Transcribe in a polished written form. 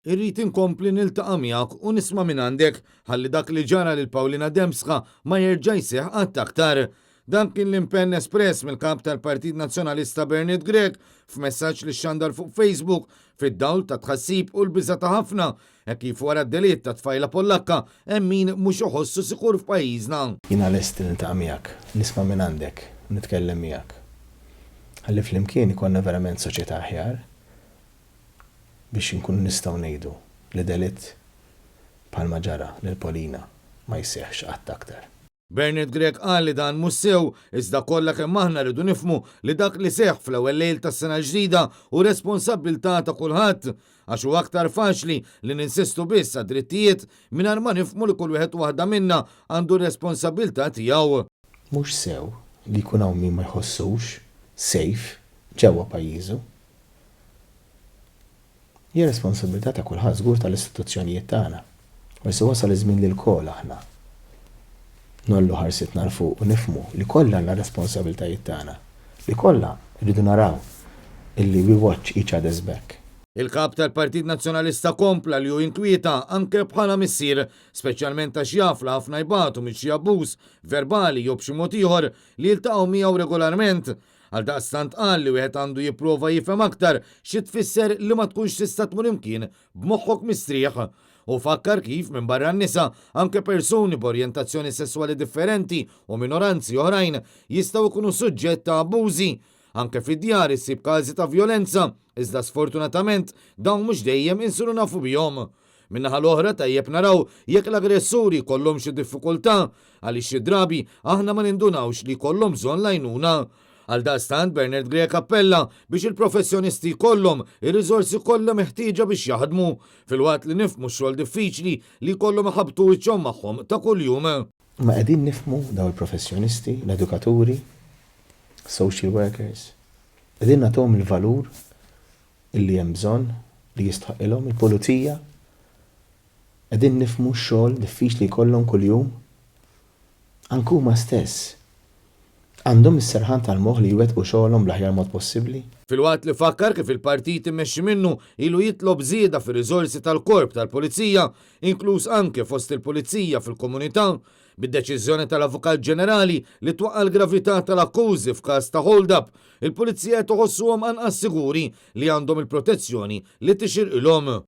Irrid inkompli niltaqa' miegħek u nisma' minn għandek ħalli dak li ġara lil Pawlina Dembska ma jerġa' jseħħ qatt aktar. Dan kien l-impenn espress mill-kap tal-Partit Nazzjonalista Bernard Grek f'messaġġ li xandar fuq Facebook fid-dawl ta' tħassib u l-biża' ta' ħafna kif wara d-delitt ta' tfajla Pollakka hemm min mhux iħossu sikur f'pajjiżna. Jiena lest niltaqa' miegħek, nisma' minn għandek, nitkellem miegħek. Ħalli flimkien ikollna verament soċjetà aħjar biex inkunu nistgħu ngħidu li delitt bħalma ġara lil Polina ma jseħħx qatt aktar. Bernard Grek qal li dan mhux sew iżda kollha kemm aħna rridu nifhmu li dak li seħħ fl-ewwel lejl tas-sena ġdida u responsabbiltà ta' kulħadd għax huwa aktar faċli li ninsistu biss għad drittijiet mingħajr ma nifhmu li kull wieħed waħda minna għandu responsabbiltà tiegħu. Mhux sew li jkun hawn min ma jħossux safe ġewwa pajjiżu. Hija responsabilità ta' kulħadd żgur tal-istituzzjonijiet tagħna. Forsi wasal iż-żmien li l-kol aħna nollu ħarsitna l-fuq u nifhmu li kollha għandna responsabbiltajiet tagħna. Li kollha rridu naraw illi we watch each other's back. Il-kap tal-Partit Nazzjonalista kompla li hu inkwieta anke bħala missier, speċjalment għax jaf li ħafna jbatu minn xi abbuż verbali jew b'xi mod ieħor li jiltaqgħu miegħu regolarment. Għaldaqstant qal li wieħed għandu jipprova jifhem aktar xi tfisser li ma tkunx tista' tmur imkien b'moħħok mistrieħ. U fakkar kif minn barra n-nisa anke persuni b'orjentazzjoni sessuali differenti u minoranzi oħrajn jistgħu jkunu suġġett ta' abbużi. Anke fid-djar issib każi ta' vjolenza, iżda sfortunatament dawn mhux dejjem insiru nafu bihom. Min-naħa l-oħra tajjeb naraw jekk l-aggressuri jkollhom xi diffikultà għaliex xi drabi aħna ma nindunawx li jkollhom bżonn l-għajnuna. Għaldaqstant Bernard Grek appella biex il-professjonisti jkollhom ir-riżorsi kollha meħtieġa biex jaħdmu filwaqt li nifhmu x-xogħol diffiċli li jkollhom iħabbtu wiċċhom magħhom ta' kuljum. Ma qegħdin nifhmu daw il-professjonisti, l-edukaturi, social workers, qegħdin nagħtuhom il-valur illi hemm bżonn li jistħoqilhom il-pulizija, qegħdin nifhmu x-xogħol diffiċli jkollhom kuljum. Anke huma stess għandhom is-serħan tal-moħħ li jwettqu xogħolhom bl-aħjar mod possibbli. Filwaqt li fakkar kif il-partit immexxi minnu ilu jitlob żieda fir-riżorsi tal-korp tal-Pulizija, inkluż anke fost il-Pulizija fil-komunità, bid-deċiżjoni tal-Avukat Ġenerali li twaqqa l-gravità tal-akkużi f'każ ta' hold-up, il-Pulizija toħossuhom anqas siguri li għandhom il-protezzjoni li tixirqilhom.